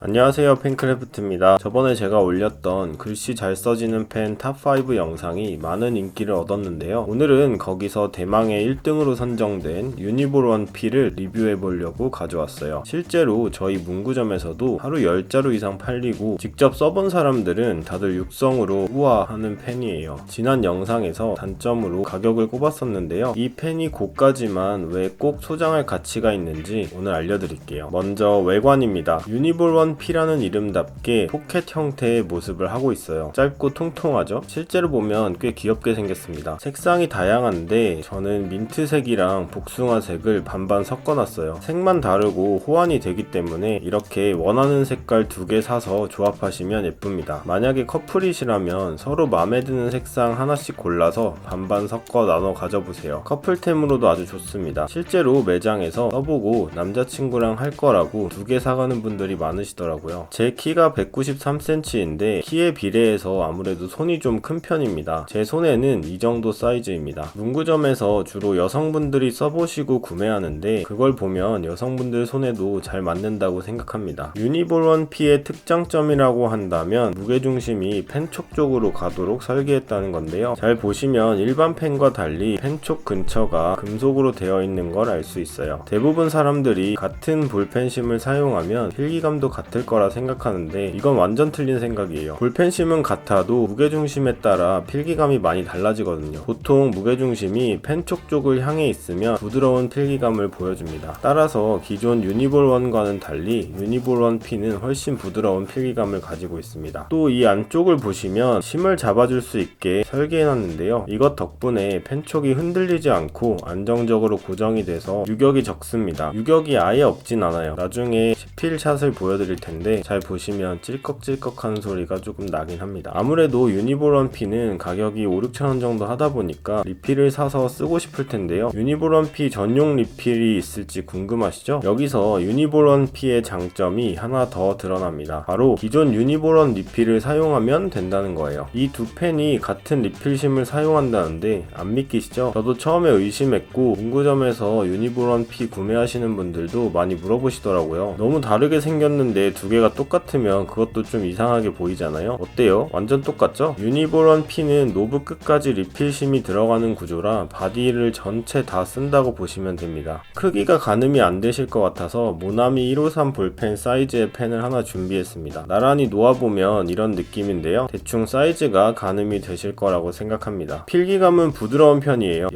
안녕하세요, 펜크래프트입니다. 저번에 제가 올렸던 글씨 잘 써지는 펜 탑5 영상이 많은 인기를 얻었는데요. 오늘은 거기서 대망의 1등으로 선정된 유니볼 1P를 리뷰해보려고 가져왔어요. 실제로 저희 문구점에서도 하루 10자루 이상 팔리고 직접 써본 사람들은 다들 육성으로 우아하는 펜이에요. 지난 영상에서 단점으로 가격을 꼽았었는데요. 이 펜이 고가지만 왜 꼭 소장할 가치가 있는지 오늘 알려드릴게요. 먼저 외관입니다. 유니볼 1P라는 이름답게 포켓 형태의 모습을 하고 있어요. 짧고 통통하죠? 실제로 보면 꽤 귀엽게 생겼습니다. 색상이 다양한데 저는 민트색이랑 복숭아색을 반반 섞어놨어요. 색만 다르고 호환이 되기 때문에 이렇게 원하는 색깔 2개 사서 조합하시면 예쁩니다. 만약에 커플이시라면 서로 마음에 드는 색상 하나씩 골라서 반반 섞어 나눠 가져보세요. 커플템으로도 아주 좋습니다. 실제로 매장에서 써보고 남자친구랑 할 거라고 2개 사가는 분들이 많으시더라고요. 제 키가 193cm인데 키에 비례해서 아무래도 손이 좀 큰 편입니다. 제 손에는 이 정도 사이즈입니다. 문구점에서 주로 여성분들이 써보시고 구매하는데 그걸 보면 여성분들 손에도 잘 맞는다고 생각합니다. 유니볼 1P의 특장점이라고 한다면 무게중심이 펜촉 쪽으로 가도록 설계했다는 건데요. 잘 보시면 일반 펜과 달리 펜촉 근처가 금속으로 되어 있는 걸 알 수 있어요. 대부분 사람들이 같은 볼펜심을 사용하면 필기감도 같을 거라 생각하는데 이건 완전 틀린 생각이에요. 볼펜심은 같아도 무게중심에 따라 필기감이 많이 달라지거든요. 보통 무게중심이 펜촉 쪽을 향해 있으면 부드러운 필기감을 보여줍니다. 따라서 기존 유니볼 1과는 달리 유니볼 1P는 훨씬 부드러운 필기감을 가지고 있습니다. 또 이 안쪽을 보시면 심을 잡아줄 수 있게 설계해놨는데요. 이것 덕분에 펜촉이 흔들리지 않고 안정적으로 고정이 돼서 유격이 적습니다. 유격이 아예 없진 않아요. 나중에 스필샷을 보여드릴 텐데 잘 보시면 찔꺽찔꺽 하는 소리가 조금 나긴 합니다. 아무래도 유니볼 1P는 가격이 5,000~6,000원 정도 하다 보니까 리필을 사서 쓰고 싶을 텐데요. 유니볼 1P 전용 리필이 있을지 궁금하시죠? 여기서 유니볼 1P의 장점이 하나 더 드러납니다. 바로 기존 유니볼 1 리필을 사용하면 된다는 거예요. 이 두 펜이 같은 리필심을 사용한다는데 안 믿기시죠? 저도 처음에 의심했고 문구점에서 유니볼 1P 구매하시는 분들도 많이 물어보시더라고요. 너무 다르게 생겼는데 두 개가 똑같으면 그것도 좀 이상하게 보이잖아요. 어때요? 완전 똑같죠? 유니볼 1P는 노브 끝까지 리필심이 들어가는 구조라 바디를 전체 다 쓴다고 보시면 됩니다. 크기가 가늠이 안 되실 것 같아서 모나미 153 볼펜 사이즈의 펜을 하나 준비했습니다. 나란히 놓아보면 이런 느낌인데요. 대충 사이즈가 가늠이 되실 거라고 생각합니다. 필기감은 부드러운 편이에요.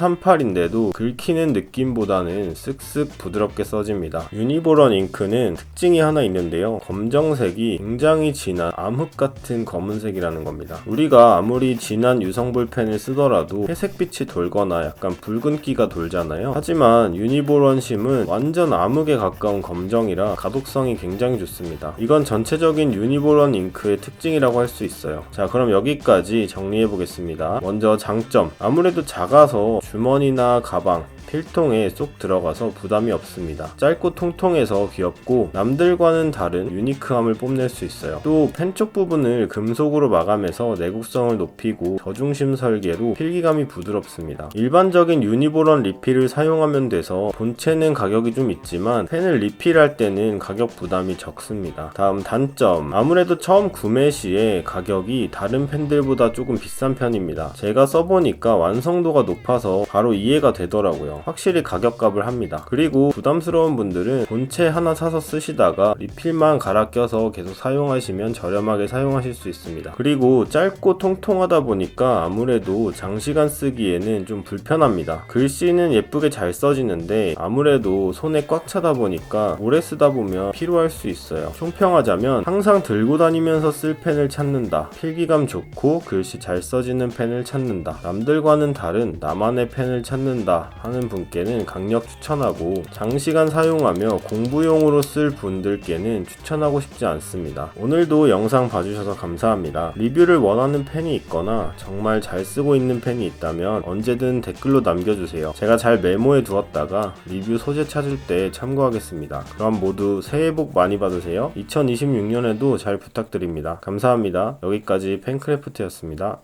0.38인데도 긁히는 느낌보다는 쓱쓱 부드럽게 써집니다. 유니볼 1 잉크는 특징이 하나 있는데요. 검정색이 굉장히 진한 암흑 같은 검은색이라는 겁니다. 우리가 아무리 진한 유성볼 펜을 쓰더라도 회색빛이 돌거나 약간 붉은기가 돌잖아요. 하지만 유니볼 1심은 완전 암흑에 가까운 검정이라 가독성이 굉장히 좋습니다. 이건 전체적인 유니볼 1 잉크의 특징이라고 할 수 있어요. 자, 그럼 여기까지 정리해 보겠습니다. 먼저 장점, 아무래도 작아서 주머니나 가방, 필통에 쏙 들어가서 부담이 없습니다. 짧고 통통해서 귀엽고 남들과는 다른 유니크함을 뽐낼 수 있어요. 또 펜쪽 부분을 금속으로 마감해서 내구성을 높이고 저중심 설계로 필기감이 부드럽습니다. 일반적인 유니볼 1 리필을 사용하면 돼서 본체는 가격이 좀 있지만 펜을 리필할 때는 가격 부담이 적습니다. 다음 단점, 아무래도 처음 구매 시에 가격이 다른 펜들보다 조금 비싼 편입니다. 제가 써보니까 완성도가 높아서 바로 이해가 되더라고요. 확실히 가격값을 합니다. 그리고 부담스러운 분들은 본체 하나 사서 쓰시다가 리필만 갈아 껴서 계속 사용하시면 저렴하게 사용하실 수 있습니다. 그리고 짧고 통통하다 보니까 아무래도 장시간 쓰기에는 좀 불편합니다. 글씨는 예쁘게 잘 써지는데 아무래도 손에 꽉 차다 보니까 오래 쓰다 보면 피로할 수 있어요. 총평하자면 항상 들고 다니면서 쓸 펜을 찾는다, 필기감 좋고 글씨 잘 써지는 펜을 찾는다, 남들과는 다른 나만의 펜을 찾는다 하는 분께는 강력 추천하고 장시간 사용하며 공부용으로 쓸 분들께는 추천하고 싶지 않습니다. 오늘도 영상 봐주셔서 감사합니다. 리뷰를 원하는 펜이 있거나 정말 잘 쓰고 있는 펜이 있다면 언제든 댓글로 남겨주세요. 제가 잘 메모해 두었다가 리뷰 소재 찾을 때 참고하겠습니다. 그럼 모두 새해 복 많이 받으세요. 2026년에도 잘 부탁드립니다. 감사합니다. 여기까지 펜크래프트였습니다.